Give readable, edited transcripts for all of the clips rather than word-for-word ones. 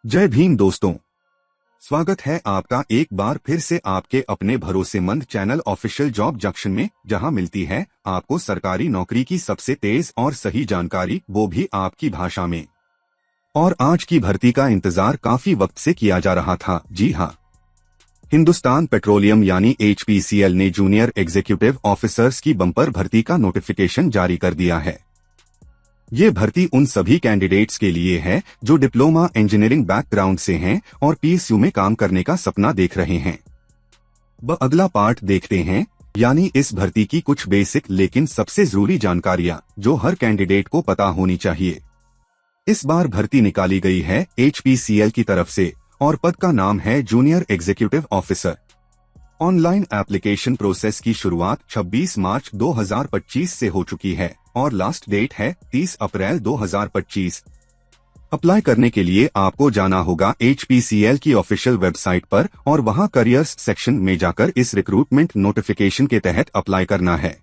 जय भीम दोस्तों, स्वागत है आपका एक बार फिर से आपके अपने भरोसेमंद चैनल ऑफिशियल जॉब जंक्शन में, जहां मिलती है आपको सरकारी नौकरी की सबसे तेज और सही जानकारी, वो भी आपकी भाषा में। और आज की भर्ती का इंतजार काफी वक्त से किया जा रहा था। जी हाँ, हिंदुस्तान पेट्रोलियम यानी HPCL ने जूनियर एग्जीक्यूटिव ऑफिसर्स की बम्पर भर्ती का नोटिफिकेशन जारी कर दिया है। ये भर्ती उन सभी कैंडिडेट्स के लिए है जो डिप्लोमा इंजीनियरिंग बैकग्राउंड से हैं और PSU में काम करने का सपना देख रहे हैं। अगला पार्ट देखते हैं, यानी इस भर्ती की कुछ बेसिक लेकिन सबसे जरूरी जानकारियां जो हर कैंडिडेट को पता होनी चाहिए। इस बार भर्ती निकाली गई है HPCL की तरफ से और पद का नाम है junior executive officer. Online application process की शुरुआत 26 मार्च 2025 से हो चुकी है और लास्ट डेट है 30 अप्रैल 2025। अप्लाई करने के लिए आपको जाना होगा HPCL की ऑफिशियल वेबसाइट पर और वहां करियर्स सेक्शन में जाकर इस रिक्रूटमेंट नोटिफिकेशन के तहत अप्लाई करना है।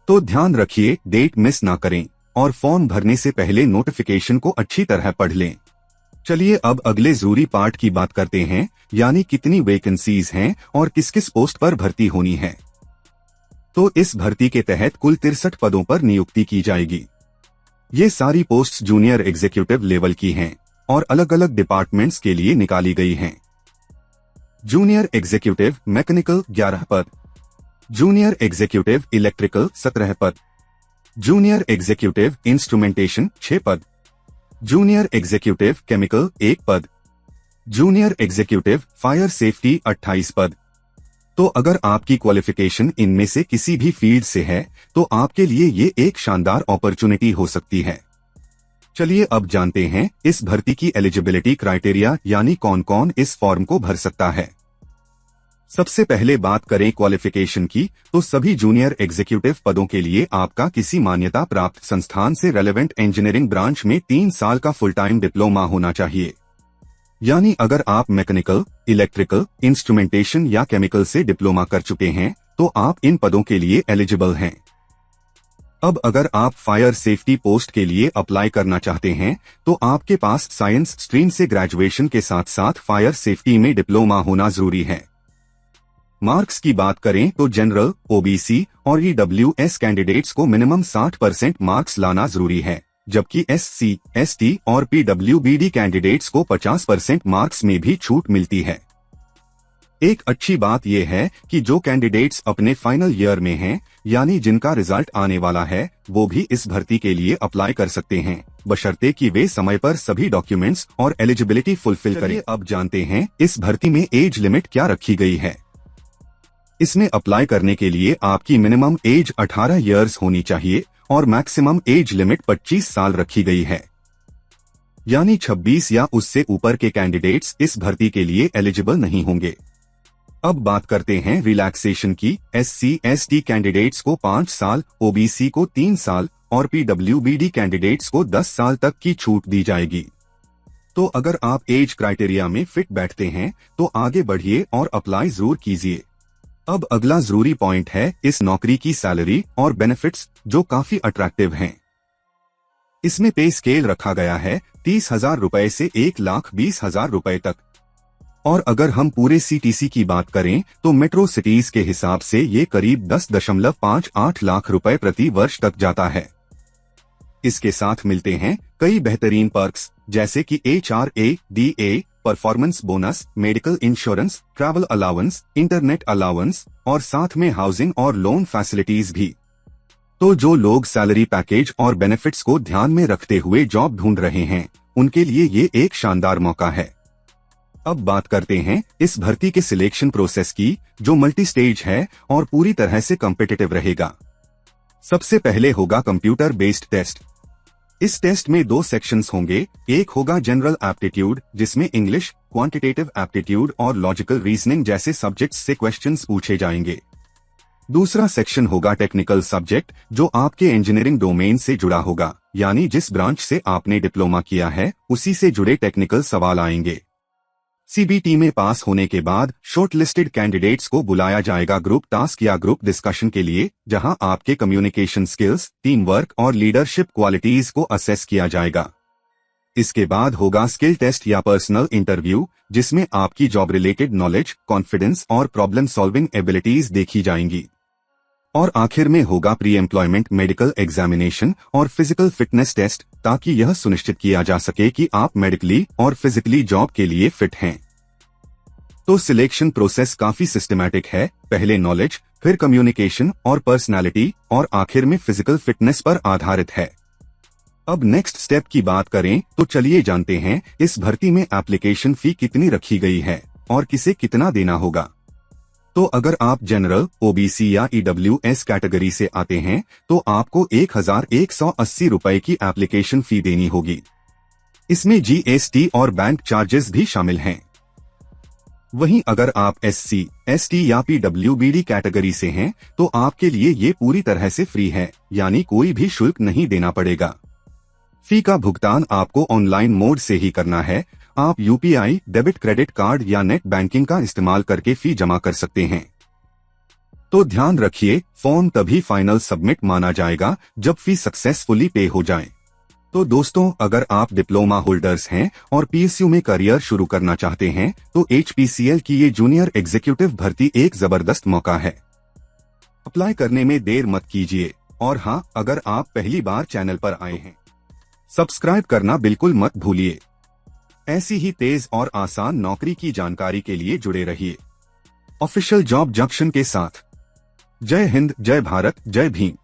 तो ध्यान रखिए, डेट मिस ना करें और फॉर्म भरने से पहले नोटिफिकेशन को अच्छी तरह पढ़ लें। चलिए अब अगले जरूरी पार्ट की बात करते हैं, यानी कितनी वैकेंसीज हैं और किस किस पोस्ट पर भर्ती होनी है। तो इस भर्ती के तहत कुल 63 पदों पर नियुक्ति की जाएगी। ये सारी पोस्ट्स जूनियर एग्जीक्यूटिव लेवल की हैं और अलग अलग डिपार्टमेंट्स के लिए निकाली गई हैं। जूनियर एग्जीक्यूटिव मैकेनिकल 11 पद, जूनियर एग्जीक्यूटिव इलेक्ट्रिकल 17 पद, जूनियर एग्जीक्यूटिव इंस्ट्रूमेंटेशन 6 पद, जूनियर एग्जीक्यूटिव केमिकल 1 पद, जूनियर एग्जीक्यूटिव फायर सेफ्टी 28 पद। तो अगर आपकी क्वालिफिकेशन इनमें से किसी भी फील्ड से है तो आपके लिए ये एक शानदार अपॉर्चुनिटी हो सकती है। चलिए अब जानते हैं इस भर्ती की एलिजिबिलिटी क्राइटेरिया, यानी कौन कौन इस फॉर्म को भर सकता है। सबसे पहले बात करें क्वालिफिकेशन की, तो सभी जूनियर एग्जीक्यूटिव पदों के लिए आपका किसी मान्यता प्राप्त संस्थान से रेलेवेंट इंजीनियरिंग ब्रांच में 3 साल का फुल टाइम डिप्लोमा होना चाहिए। यानी अगर आप मैकेनिकल, इलेक्ट्रिकल, इंस्ट्रूमेंटेशन या केमिकल से डिप्लोमा कर चुके हैं तो आप इन पदों के लिए एलिजिबल हैं। अब अगर आप फायर सेफ्टी पोस्ट के लिए अप्लाई करना चाहते हैं तो आपके पास साइंस स्ट्रीम से ग्रेजुएशन के साथ साथ फायर सेफ्टी में डिप्लोमा होना जरूरी है। मार्क्स की बात करें तो जनरल, OBC और EWS कैंडिडेट्स को मिनिमम 60% मार्क्स लाना जरूरी है, जबकि SC, ST और PWBD कैंडिडेट्स को 50% मार्क्स में भी छूट मिलती है। एक अच्छी बात यह है कि जो कैंडिडेट्स अपने फाइनल ईयर में हैं, यानी जिनका रिजल्ट आने वाला है, वो भी इस भर्ती के लिए अप्लाई कर सकते हैं, बशर्ते कि वे समय पर सभी डॉक्यूमेंट्स और एलिजिबिलिटी फुलफिल करें। अब जानते हैं इस भर्ती में एज लिमिट क्या रखी गई है। इसमें अप्लाई करने के लिए आपकी मिनिमम एज 18 ईयर्स होनी चाहिए और मैक्सिमम एज लिमिट 25 साल रखी गई है, यानी 26 या उससे ऊपर के कैंडिडेट्स इस भर्ती के लिए एलिजिबल नहीं होंगे। अब बात करते हैं रिलैक्सेशन की। SC, ST कैंडिडेट्स को 5 साल, OBC को 3 साल और PWBD कैंडिडेट्स को 10 साल तक की छूट दी जाएगी। तो अगर आप एज क्राइटेरिया में फिट बैठते हैं तो आगे बढ़िए और अप्लाई जरूर कीजिए। अब अगला जरूरी पॉइंट है इस नौकरी की सैलरी और बेनिफिट्स, जो काफी अट्रैक्टिव हैं। इसमें पे स्केल रखा गया है 30,000 रुपए से 1,20,000 रुपए तक। और अगर हम पूरे CTC की बात करें तो मेट्रो सिटीज के हिसाब से ये करीब 10.58 लाख रुपए प्रति वर्ष तक जाता है। इसके साथ मिलते हैं कई बेहतरीन पर्क्स, जैसे कि HRA, DA, performance bonus, medical insurance, travel allowance, internet allowance और साथ में हाउसिंग और लोन फैसिलिटीज भी। तो जो लोग सैलरी पैकेज और बेनिफिट्स को ध्यान में रखते हुए जॉब ढूंढ रहे हैं, उनके लिए ये एक शानदार मौका है। अब बात करते हैं इस भर्ती के सिलेक्शन प्रोसेस की, जो मल्टी स्टेज है और पूरी तरह से कॉम्पिटिटिव रहेगा। सबसे पहले होगा कंप्यूटर बेस्ड टेस्ट। इस टेस्ट में 2 सेक्शंस होंगे। एक होगा जनरल एप्टीट्यूड, जिसमें इंग्लिश, क्वांटिटेटिव एप्टीट्यूड और लॉजिकल रीजनिंग जैसे सब्जेक्ट्स से क्वेश्चंस पूछे जाएंगे। दूसरा सेक्शन होगा टेक्निकल सब्जेक्ट, जो आपके इंजीनियरिंग डोमेन से जुड़ा होगा, यानी जिस ब्रांच से आपने डिप्लोमा किया है उसी से जुड़े टेक्निकल सवाल आएंगे। CBT में पास होने के बाद शॉर्टलिस्टेड कैंडिडेट्स को बुलाया जाएगा ग्रुप टास्क या ग्रुप डिस्कशन के लिए, जहां आपके कम्युनिकेशन स्किल्स, टीम वर्क और लीडरशिप क्वालिटीज को असेस किया जाएगा। इसके बाद होगा स्किल टेस्ट या पर्सनल इंटरव्यू, जिसमें आपकी जॉब रिलेटेड नॉलेज, कॉन्फिडेंस और प्रॉब्लम सॉल्विंग एबिलिटीज देखी जाएंगी। और आखिर में होगा प्री एम्प्लॉयमेंट मेडिकल एग्जामिनेशन और फिजिकल फिटनेस टेस्ट, ताकि यह सुनिश्चित किया जा सके कि आप मेडिकली और फिजिकली जॉब के लिए फिट हैं। तो सिलेक्शन प्रोसेस काफी सिस्टमैटिक है, पहले नॉलेज, फिर कम्युनिकेशन और पर्सनालिटी और आखिर में फिजिकल फिटनेस पर आधारित है। अब नेक्स्ट स्टेप की बात करें तो चलिए जानते हैं इस भर्ती में एप्लीकेशन फी कितनी रखी गई है और किसे कितना देना होगा। तो अगर आप जनरल, ओबीसी या ईडब्ल्यूएस कैटेगरी से आते हैं तो आपको 1180 रुपए की एप्लीकेशन फी देनी होगी। इसमें जीएसटी और बैंक चार्जेस भी शामिल हैं। वहीं अगर आप एससी, एसटी या पीडब्ल्यूबीडी कैटेगरी से हैं तो आपके लिए ये पूरी तरह से फ्री है, यानी कोई भी शुल्क नहीं देना पड़ेगा। फी का भुगतान आपको ऑनलाइन मोड से ही करना है। आप यूपीआई, डेबिट क्रेडिट कार्ड या नेट बैंकिंग का इस्तेमाल करके फी जमा कर सकते हैं। तो ध्यान रखिए, फॉर्म तभी फाइनल सबमिट माना जाएगा जब फी सक्सेसफुली पे हो जाए। तो दोस्तों, अगर आप डिप्लोमा होल्डर्स हैं और पीएसयू में करियर शुरू करना चाहते हैं तो एचपीसीएल की ये जूनियर एग्जीक्यूटिव भर्ती एक जबरदस्त मौका है। अप्लाई करने में देर मत कीजिए। और हाँ, अगर आप पहली बार चैनल पर आए हैं, सब्सक्राइब करना बिल्कुल मत भूलिए। ऐसी ही तेज और आसान नौकरी की जानकारी के लिए जुड़े रहिए ऑफिशियल जॉब जंक्शन के साथ। जय हिंद, जय भारत, जय भीम।